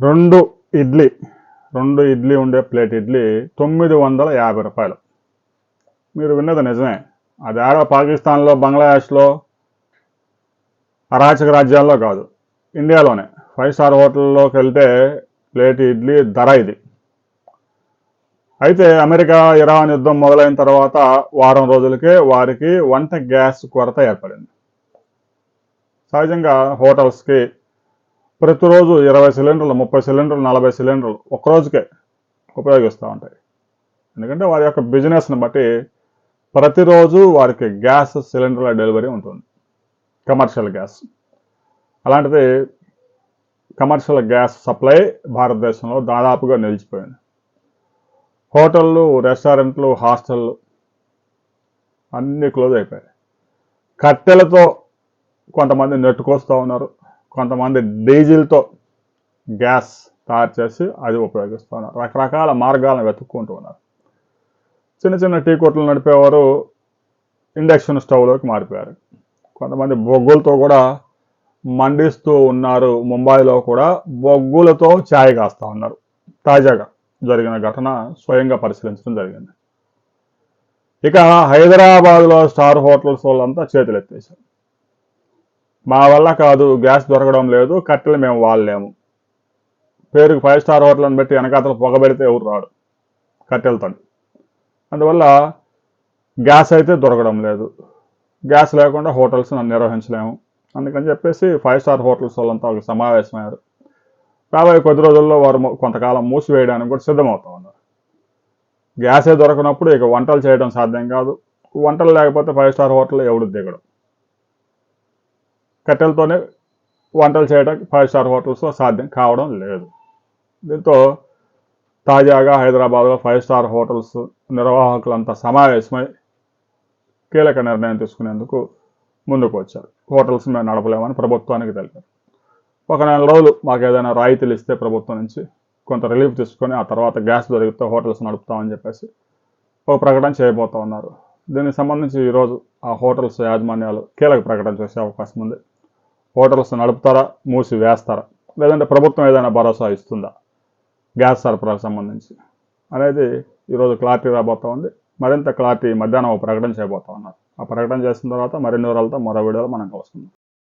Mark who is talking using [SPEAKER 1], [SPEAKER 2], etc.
[SPEAKER 1] రెండు ఇడ్లీ 2 ఇడ్లీ ఉండే ప్లేట్ ఇడ్లీ 950 రూపాయలు. మీరు విన్నది నిజమే. అది ఆడ పాకిస్తాన్లో, బంగ్లాదేశ్లో, అరాచక రాజ్యాల్లో కాదు, ఇండియాలోనే 5 స్టార్ హోటల్లోకి వెళ్తే ప్లేట్ ఇడ్లీ ధర ఇది. అయితే అమెరికా ఇరాన్ యుద్ధం మొదలైన తర్వాత వారం రోజులకే వారికి వంట గ్యాస్ కొరత ఏర్పడింది. సహజంగా హోటల్స్కి ప్రతిరోజు 20 సిలిండర్లు, 30 సిలిండర్లు, 40 సిలిండర్లు ఒక్కరోజుకే ఉపయోగిస్తూ ఉంటాయి. ఎందుకంటే వారి యొక్క బిజినెస్ని బట్టి ప్రతిరోజు వారికి గ్యాస్ సిలిండర్ల డెలివరీ ఉంటుంది, కమర్షియల్ గ్యాస్. అలాంటిది కమర్షియల్ గ్యాస్ సప్లై భారతదేశంలో దాదాపుగా నిలిచిపోయింది. హోటళ్ళు, రెస్టారెంట్లు, హాస్టళ్ళు అన్నీ క్లోజ్ అయిపోయాయి. కట్టెలతో కొంతమంది నెట్టుకొస్తూ ఉన్నారు, కొంతమంది డీజిల్తో గ్యాస్ తయారు చేసి అది ఉపయోగిస్తూ ఉన్నారు. రకరకాల మార్గాలను వెతుక్కుంటూ ఉన్నారు. చిన్న చిన్న టీ కొట్లు నడిపేవారు ఇండక్షన్ స్టవ్లోకి మారిపోయారు. కొంతమంది బొగ్గులతో కూడా మండిస్తూ ఉన్నారు. ముంబైలో కూడా బొగ్గులతో ఛాయ్ కాస్తూ ఉన్నారు. తాజాగా జరిగిన ఘటన స్వయంగా పరిశీలించడం జరిగింది. ఇక హైదరాబాద్లో స్టార్ హోటల్స్ వాళ్ళంతా చేతులు ఎత్తేశారు. మా వల్ల కాదు, గ్యాస్ దొరకడం లేదు, కట్టెలు మేము వాడలేము. పేరుకి 5 స్టార్ హోటల్ అని పెట్టి వెనకాతలు పొగబెడితే ఎవరు రాడు కట్టెలతో. అందువల్ల గ్యాస్ అయితే దొరకడం లేదు, గ్యాస్ లేకుండా హోటల్స్ నిర్వహించలేము. అందుకని చెప్పేసి 5 స్టార్ హోటల్స్ వాళ్ళంతా ఒక సమావేశమయ్యారు. రాబోయే కొద్ది రోజుల్లో వారు కొంతకాలం మూసివేయడానికి కూడా సిద్ధమవుతా ఉన్నారు. గ్యాసే దొరకనప్పుడు ఇక వంటలు చేయడం సాధ్యం కాదు. వంటలు లేకపోతే 5 స్టార్ హోటల్లో ఎవడు దిగడం. కట్టెలతోనే వంటలు చేయడం 5 స్టార్ హోటల్స్లో సాధ్యం కావడం లేదు. దీంతో తాజాగా హైదరాబాద్లో 5 స్టార్ హోటల్స్ నిర్వాహకులంతా సమావేశమై కీలక నిర్ణయం తీసుకునేందుకు ముందుకు వచ్చారు. హోటల్స్ మేము నడపలేమని ప్రభుత్వానికి తెలిపారు. ఒక నెల రోజులు మాకు ఏదైనా రాయితీలు ఇస్తే ప్రభుత్వం నుంచి కొంత రిలీఫ్ తీసుకొని ఆ తర్వాత గ్యాస్ దొరికితే హోటల్స్ నడుపుతామని చెప్పేసి ఒక ప్రకటన చేయబోతా ఉన్నారు. దీనికి సంబంధించి ఈరోజు ఆ హోటల్స్ యాజమాన్యాలు కీలక ప్రకటన చేసే అవకాశం ఉంది. హోటల్స్ నడుపుతారా, మూసి వేస్తారా, లేదంటే ప్రభుత్వం ఏదైనా భరోసా ఇస్తుందా గ్యాస్ సరఫరాకు సంబంధించి అనేది ఈరోజు క్లారిటీ రాబోతా ఉంది. మరింత క్లారిటీ మధ్యాహ్నం ఒక ప్రకటన చేయబోతా ఉన్నారు. ఆ ప్రకటన చేసిన తర్వాత మరిన్ని వివరాలతో మరో వీడియోలో మనం కలుసుకుందాం.